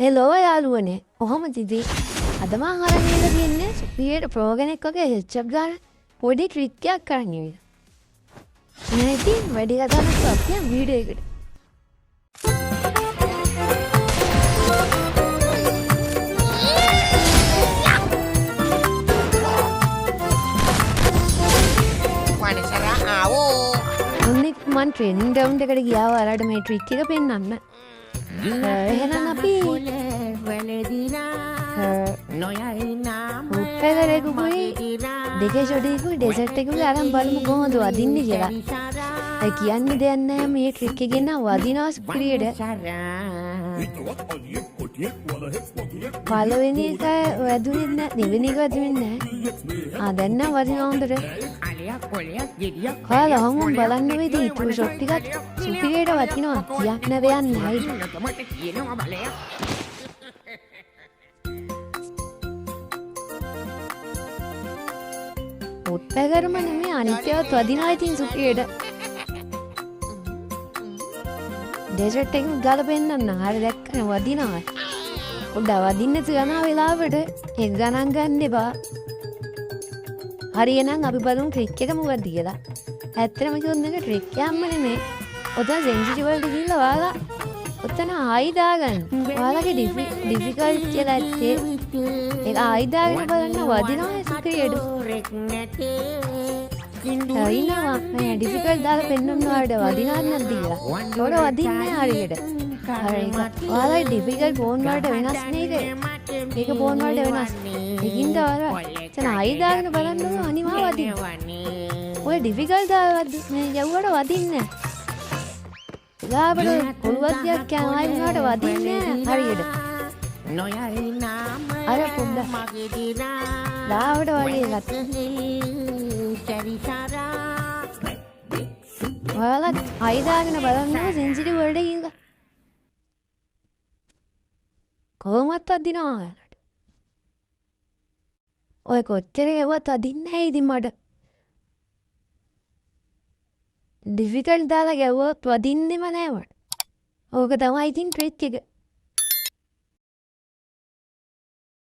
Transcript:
Hello යාළුවනේ කොහොමද ඉතින් අද මං අරන් ඉන්න තියෙන්නේ සුපිරියට ප්‍රෝ කෙනෙක් වගේ හෙච්චප් ගන්න පොඩි ට්‍රික් එකක් කරන්න ඉන්න. නෑ ඉතින් වැඩි කතා නැතුව අපි යමු වීඩියෝ එකට. ඔන්න මං ට්‍රේනින් ග්‍රවුන්ඩ් එකට ගියාව ඔයාලට මේ ට්‍රික් එක පෙන්නන්න. එහෙනම් අපි උප්පැකරෙකුයි දෙකේ ෂොටේකුයි ඩෙසර්ට් එකකුයි අරන් බලමු කොහොමද වදින්නේ කියලා. ඒ කියන්නේ දෙයක් නෑ මේ ට්‍රික් එකෙන් නම් වදිනවා ස්පීඩ්. පළවෙනි එක වැදුනේ නෑ දෙවෙනි එක වැදුනේ නෑ. දැන් නම් වදිනවා හොඳට. කාලා හමුම් බලන්න වෙයිද ඊටු ෂොට් ටිකත් ස්පීඩ් වදිනවා තියක් නෑ දෙයක් නෑ. උත්පැකරම නෙමෙයි අනිත්‍යවත් වදිනවා ඉතින් සුපිරියට. ඩෙසර්ට් එක ගාලා පෙන්නන්න. හරිය දැක්කනේ වදිනවා. පොඩ්ඩක් වදින්න තියන වෙලාවට ඒක ගණන් ගන්න එපා. හරියනම් අපි බලමු ට්‍රික් එක මොකක්ද කියලා. ඇත්තටම කිව්වොත් මේක ට්‍රික් එකක්ම නෙමෙයි. ඔතන සෙන්සිටිව් වලට ගිහිල්ලා ඔයාලා ඔතන ආයි දාගන්න. ඔයාලගේ ඩිෆිකල්ට් කියලා ඇත්තේ ඒක ආයි දාගෙන බලන්න වදිනවා සුපිරියට. ඉන්නවා මේ ඩිෆිකල්ට් දාලා පෙන්වන්න ඔයාලට වදිනවද නැද්ද කියලා. ඒකට වදින්නේ හරියට. හරියට. ඔයාලා ඩිෆිකල්ට් ෆෝන් වලට වෙනස් නේද? මේක ෆෝන් වලට වෙනස්. ඒකින්ද ඔයාලා එතන ආයි දාගෙන බලන්න ඕන අනිවා වදිනවා. ඔය ඩිෆිකල්ට් දාලා මේ යවුවට වදින්නේ නැහැ. ගාබඩ කොළුවක්යක් කියන ආයි වුණාට වදින්නේ හරියට. අර පොඩ්ඩක් ලාවට වගේ එකක්. ඔයාලා ආයි දාගෙන බලන්න සෙන්සිටිව් වලට ගිහලා. කොහොමවත් වදිනවා ඔයාලට. ඔය කොච්චර ගෙවුවත් වදින්නේ නැහැ ඉතින් මට. ඩිෆිකල්ට් දාලා ගැව්වොත් වදින්නෙම නෑ මට. ඕක තමයි ඉතින් ට්‍රික් එක.